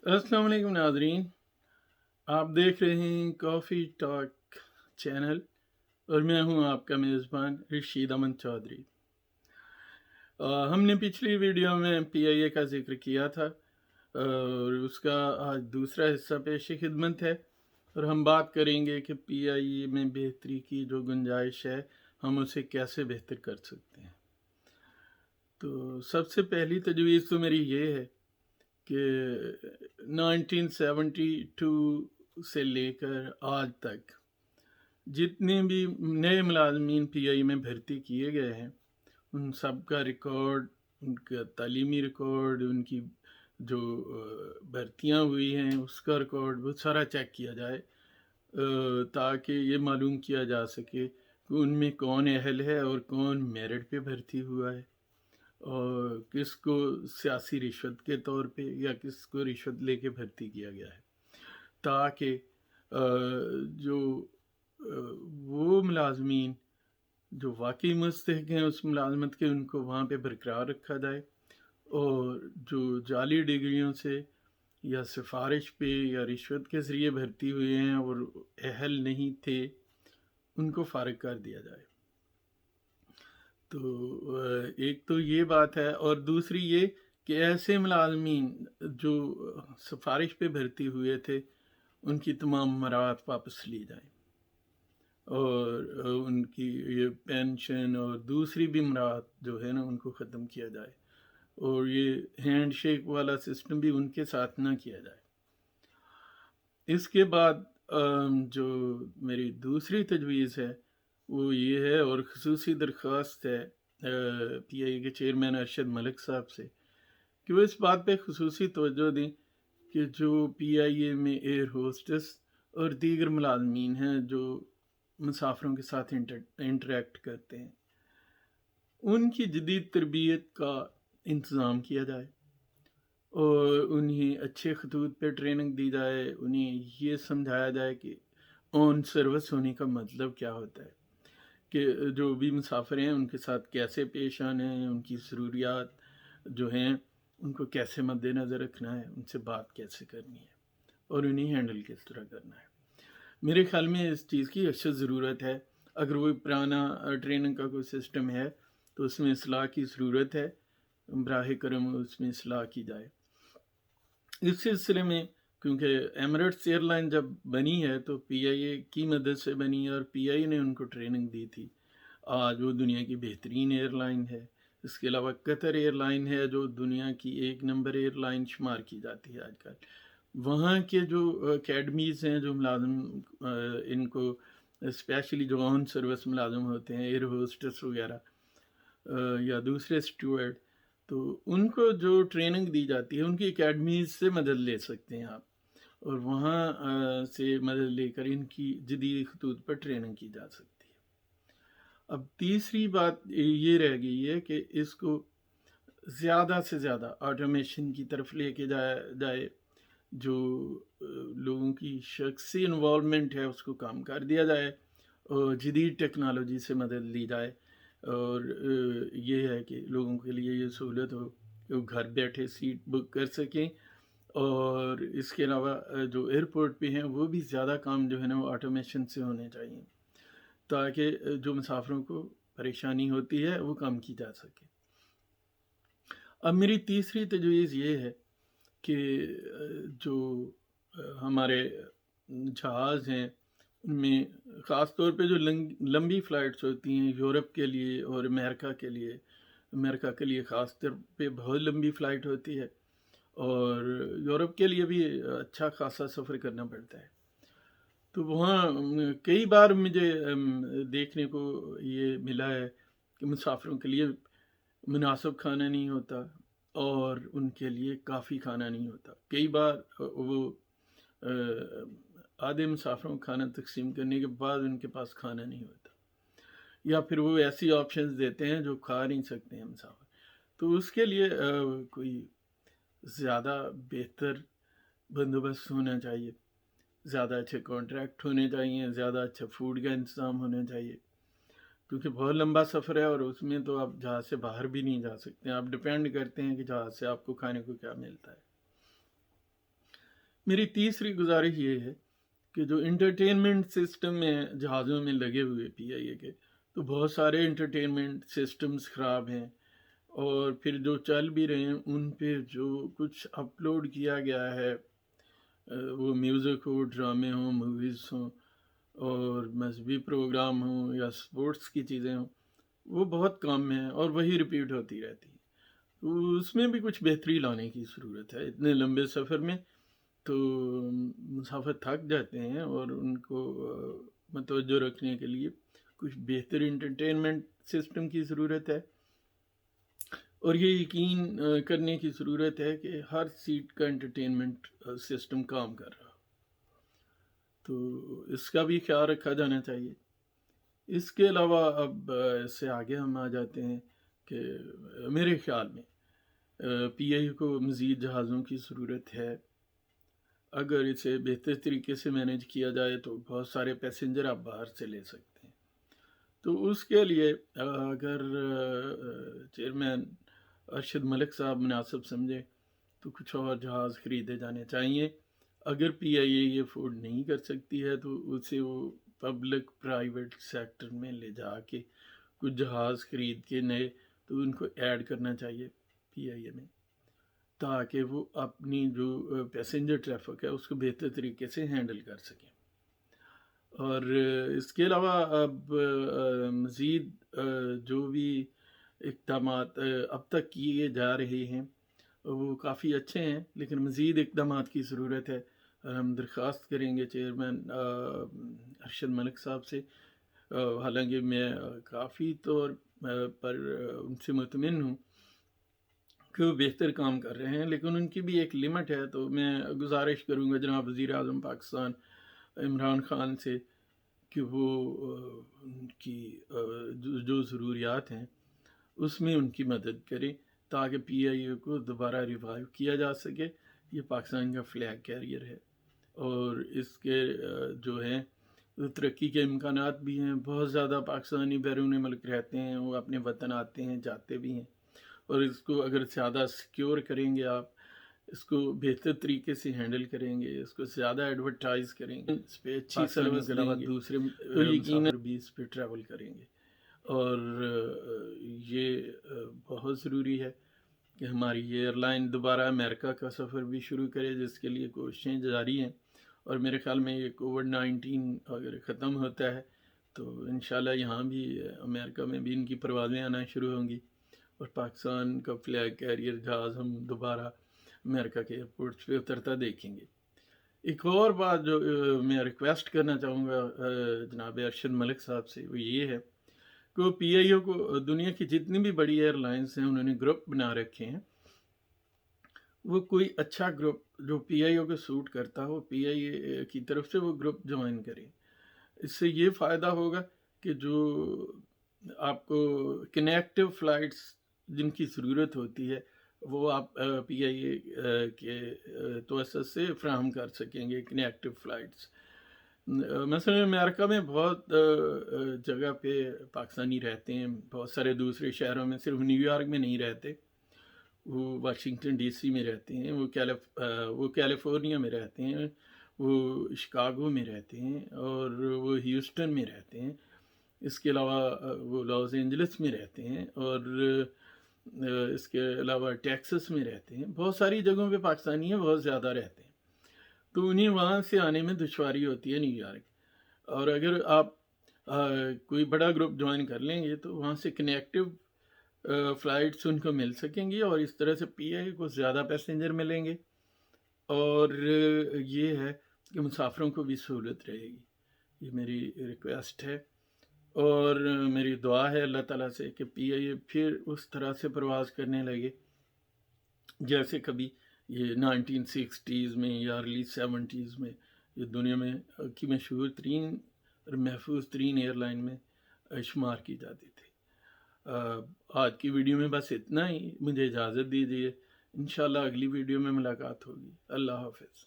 अस्सलाम वालेकुम नाज़रीन। आप देख रहे हैं कॉफ़ी टॉक चैनल और मैं हूं आपका मेज़बान रशीद अमन चौधरी। हमने पिछली वीडियो में पीआईए का जिक्र किया था और उसका आज दूसरा हिस्सा पेश खिदमत है और हम बात करेंगे कि पीआईए में बेहतरी की जो गुंजाइश है हम उसे कैसे बेहतर कर सकते हैं। तो सबसे पहली तजवीज़ तो मेरी ये है कि 1972 से लेकर आज तक जितने भी नए मुलाजमीन पीआई में भर्ती किए गए हैं उन सब का रिकॉर्ड, उनका तालीमी रिकॉर्ड, उनकी जो भर्तियां हुई हैं उसका रिकॉर्ड वो सारा चेक किया जाए ताकि ये मालूम किया जा सके कि उनमें कौन अहल है और कौन मेरिट पे भर्ती हुआ है और किसको सियासी रिश्वत के तौर पे या किसको रिश्वत लेके भर्ती किया गया है, ताकि जो वो मुलाजमीन जो वाकई मुस्तहिक हैं उस मुलाजमत के उनको वहाँ पे बरकरार रखा जाए और जो जाली डिग्रियों से या सिफारिश पे या रिश्वत के ज़रिए भर्ती हुए हैं और अहल नहीं थे उनको फ़ारिग कर दिया जाए। तो एक तो ये बात है और दूसरी ये कि ऐसे मुलाजमीन जो सिफारिश पे भर्ती हुए थे उनकी तमाम मराहत वापस ली जाए और उनकी ये पेंशन और दूसरी भी मराहत जो है ना उनको ख़त्म किया जाए और ये हैंड शेक वाला सिस्टम भी उनके साथ ना किया जाए। इसके बाद जो मेरी दूसरी तजवीज़ है वो ये है और ख़ुसूसी दरख्वास्त है पीआईए के चेयरमैन अरशद मलिक साहब से कि वो इस बात पे ख़ुसूसी तवज्जो दें कि जो पीआईए में एयर होस्टेस और दीगर मुलाजमीन हैं जो मुसाफिरों के साथ इंटरेक्ट करते हैं उनकी जदीद तरबियत का इंतज़ाम किया जाए और उन्हें अच्छे खतूत पे ट्रेनिंग दी जाए, उन्हें ये समझाया जाए कि ऑन सर्विस होने का मतलब क्या होता है, कि जो भी मुसाफिर हैं उनके साथ कैसे पेश आना है, उनकी ज़रूरियात जो हैं उनको कैसे मद्देनज़र रखना है, उनसे बात कैसे करनी है और उन्हें हैंडल किस तरह करना है। मेरे ख्याल में इस चीज़ की अशद ज़रूरत है। अगर वो पुराना ट्रेनिंग का कोई सिस्टम है तो उसमें इसलाह की ज़रूरत है, बराह करम उसमें इसलाह की जाए। इस सिलसिले में क्योंकि एमिरेट्स एयरलाइन जब बनी है तो पीआईए की मदद से बनी है और पीआईए ने उनको ट्रेनिंग दी थी। आज वो दुनिया की बेहतरीन एयरलाइन है। इसके अलावा कतर एयरलाइन है जो दुनिया की एक नंबर एयरलाइन शुमार की जाती है आजकल। वहाँ के जो अकेडमीज़ हैं जो मुलाजम इनको स्पेशली जो ऑन सर्विस मुलाजम होते हैं एयर होस्टेस वगैरह या दूसरे स्टूअर्ड, तो उनको जो ट्रेनिंग दी जाती है उनकी एकेडमीज़ से मदद ले सकते हैं आप और वहाँ से मदद लेकर इनकी जदीद खतूत पर ट्रेनिंग की जा सकती है। अब तीसरी बात ये रह गई है कि इसको ज़्यादा से ज़्यादा ऑटोमेशन की तरफ लेके जाए जो लोगों की शख्सी इन्वॉल्वमेंट है उसको कम कर दिया जाए और जदीद टेक्नोलॉजी से मदद ली जाए और ये है कि लोगों के लिए ये सहूलत हो कि वो घर बैठे सीट बुक कर सकें और इसके अलावा जो एयरपोर्ट पे हैं वो भी ज़्यादा काम जो है ना वो ऑटोमेशन से होने चाहिए ताकि जो मुसाफिरों को परेशानी होती है वो कम की जा सके। अब मेरी तीसरी तजवीज़ ये है कि जो हमारे जहाज़ हैं उनमें ख़ास तौर पे जो लंबी फ़्लाइट्स होती हैं यूरोप के लिए और अमेरिका के लिए ख़ास तौर पे बहुत लंबी फ़्लाइट होती है और यूरोप के लिए भी अच्छा खासा सफ़र करना पड़ता है। तो वहाँ कई बार मुझे देखने को ये मिला है कि मुसाफिरों के लिए मुनासिब खाना नहीं होता और उनके लिए काफ़ी खाना नहीं होता। कई बार वो आधे मुसाफिरों को खाना तकसीम करने के बाद उनके पास खाना नहीं होता या फिर वो ऐसी ऑप्शंस देते हैं जो खा नहीं सकते हैं मुसाफिर। तो उसके लिए कोई ज़्यादा बेहतर बंदोबस्त होना चाहिए, ज़्यादा अच्छे कॉन्ट्रैक्ट होने चाहिए, ज़्यादा अच्छा फूड का इंतज़ाम होना चाहिए क्योंकि बहुत लंबा सफ़र है और उसमें तो आप जहाज़ से बाहर भी नहीं जा सकते। आप डिपेंड करते हैं कि जहाज़ से आपको खाने को क्या मिलता है। میری تیسری گزارش یہ ہے کہ جو انٹرٹینمنٹ سسٹم میں جہازوں میں لگے ہوئے پی آئی اے کے، تو بہت سارے انٹرٹینمنٹ سسٹمز خراب ہیں، اور پھر جو چل بھی رہے ہیں ان پہ جو کچھ اپلوڈ کیا گیا ہے، وہ میوزک ہو، ڈرامے ہوں، موویز ہوں، اور مذہبی پروگرام ہوں، یا سپورٹس کی چیزیں ہوں، وہ بہت کم ہیں اور وہی ریپیٹ ہوتی رہتی ہے۔ تو اس میں بھی کچھ بہتری لانے کی ضرورت ہے۔ اتنے لمبے سفر میں تو مسافر تھک جاتے ہیں، اور ان کو متوجہ رکھنے کے لیے کچھ بہتر انٹرٹینمنٹ سسٹم کی ضرورت ہے، اور یہ یقین کرنے کی ضرورت ہے کہ ہر سیٹ کا انٹرٹینمنٹ سسٹم کام کر رہا، تو اس کا بھی خیال رکھا جانا چاہیے۔ اس کے علاوہ اب اس سے آگے ہم آ جاتے ہیں کہ میرے خیال میں پی آئی کو مزید جہازوں کی ضرورت ہے۔ اگر اسے بہتر طریقے سے مینیج کیا جائے تو بہت سارے پیسنجر آپ باہر سے لے سکتے ہیں۔ تو اس کے لیے اگر چیئرمین ارشد ملک صاحب مناسب سمجھے تو کچھ اور جہاز خریدے جانے چاہیے۔ اگر پی آئی اے یہ افورڈ نہیں کر سکتی ہے تو اسے وہ پبلک پرائیویٹ سیکٹر میں لے جا کے کچھ جہاز خرید کے نئے تو ان کو ایڈ کرنا چاہیے پی آئی اے میں، تاکہ وہ اپنی جو پیسنجر ٹریفک ہے اس کو بہتر طریقے سے ہینڈل کر سکیں۔ اور اس کے علاوہ اب مزید جو بھی اقدامات اب تک کیے جا رہے ہیں وہ کافی اچھے ہیں، لیکن مزید اقدامات کی ضرورت ہے۔ ہم درخواست کریں گے چیئرمین ارشد ملک صاحب سے، حالانکہ میں کافی طور پر ان سے مطمئن ہوں کہ وہ بہتر کام کر رہے ہیں، لیکن ان کی بھی ایک لمٹ ہے۔ تو میں گزارش کروں گا جناب وزیر اعظم پاکستان عمران خان سے کہ وہ ان کی جو ضروریات ہیں اس میں ان کی مدد کریں، تاکہ پی آئی اے کو دوبارہ ریوائیو کیا جا سکے۔ یہ پاکستان کا فلیگ کیریئر ہے، اور اس کے جو ہے ترقی کے امکانات بھی ہیں۔ بہت زیادہ پاکستانی بیرون ملک رہتے ہیں، وہ اپنے وطن آتے ہیں، جاتے بھی ہیں، اور اس کو اگر زیادہ سیکیور کریں گے، آپ اس کو بہتر طریقے سے ہینڈل کریں گے، اس کو زیادہ ایڈورٹائز کریں گے، اس پہ اچھی سروس کے علاوہ دوسرے مسافر بھی اس پہ ٹریول کریں گے۔ اور یہ بہت ضروری ہے کہ ہماری یہ ایئر لائن دوبارہ امریکہ کا سفر بھی شروع کرے، جس کے لیے کوششیں جاری ہیں۔ اور میرے خیال میں یہ کووڈ-19 اگر ختم ہوتا ہے تو انشاءاللہ یہاں بھی امریکہ میں بھی ان کی پروازیں آنا شروع ہوں گی، اور پاکستان کا فلیگ کیریئر جہاز ہم دوبارہ امریکہ کے ایئرپورٹس پہ اترتا دیکھیں گے۔ ایک اور بات جو میں ریکویسٹ کرنا چاہوں گا جناب ارشد ملک صاحب سے، وہ یہ ہے کہ وہ پی آئی او کو، دنیا کی جتنی بھی بڑی ایئر لائنس ہیں انہوں نے گروپ بنا رکھے ہیں، وہ کوئی اچھا گروپ جو پی آئی او کو سوٹ کرتا ہو، پی آئی اے کی طرف سے وہ گروپ جوائن کریں۔ اس سے یہ فائدہ ہوگا کہ جو آپ کو کنیکٹو فلائٹس جن کی ضرورت ہوتی ہے وہ آپ پی آئی اے کے توسط سے فراہم کر سکیں گے، کنیکٹو فلائٹس۔ مثلا امریکہ میں بہت جگہ پہ پاکستانی رہتے ہیں، بہت سارے دوسرے شہروں میں، صرف نیو یارک میں نہیں رہتے، وہ واشنگٹن ڈی سی میں رہتے ہیں، وہ کیلیفورنیا میں رہتے ہیں، وہ شکاگو میں رہتے ہیں، اور وہ ہیوسٹن میں رہتے ہیں، اس کے علاوہ وہ لاس اینجلس میں رہتے ہیں، اور اس کے علاوہ ٹیکسس میں رہتے ہیں۔ بہت ساری جگہوں پہ پاکستانی ہیں، بہت زیادہ رہتے ہیں، تو انہیں وہاں سے آنے میں دشواری ہوتی ہے نیو یارک۔ اور اگر آپ کوئی بڑا گروپ جوائن کر لیں گے تو وہاں سے کنیکٹو فلائٹس ان کو مل سکیں گی، اور اس طرح سے پی آئی کو زیادہ پیسنجر ملیں گے، اور یہ ہے کہ مسافروں کو بھی سہولت رہے گی۔ یہ میری ریکویسٹ ہے، اور میری دعا ہے اللہ تعالیٰ سے کہ پی آئی اے پھر اس طرح سے پرواز کرنے لگے جیسے کبھی یہ 1960s میں یا ارلی 70s میں یہ دنیا میں کی مشہور ترین اور محفوظ ترین ایئر لائن میں شمار کی جاتی تھی۔ آج کی ویڈیو میں بس اتنا ہی، مجھے اجازت دیجیے، انشاءاللہ اگلی ویڈیو میں ملاقات ہوگی۔ اللہ حافظ۔